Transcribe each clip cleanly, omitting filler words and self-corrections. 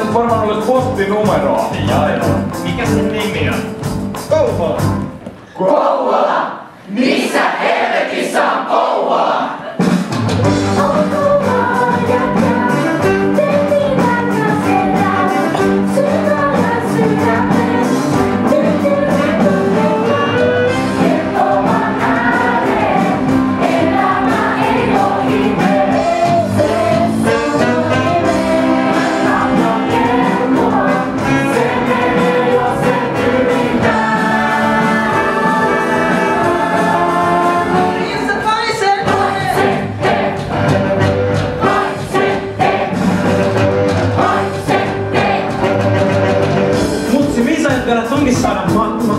nyt varmaan olet postinumeroa. Joo. Mikä sen nimi on? Kouvola. Kouvola! Missä helvetissä on Kouvola?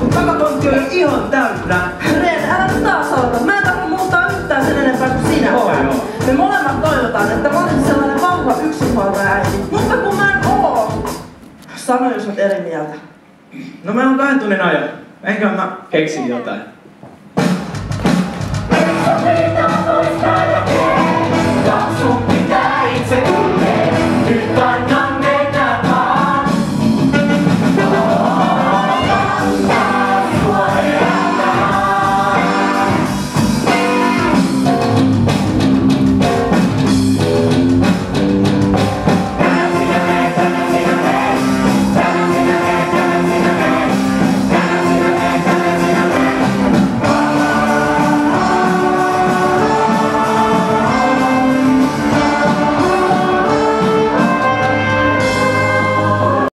Kun takatontti on jo ihan täynnä. Reena, älä nyt taas aloita. Mä en tarvitse muuttaa yhtään sen enempää kuin sinä. Me molemmat toivotaan, että mä olisin sellainen vahva yksinhuoltajaäiti. Mutta kun mä en oo. Sano, jos oot eri mieltä. No mä oon 2 tunnin ajan. Enkä mä keksin jotain.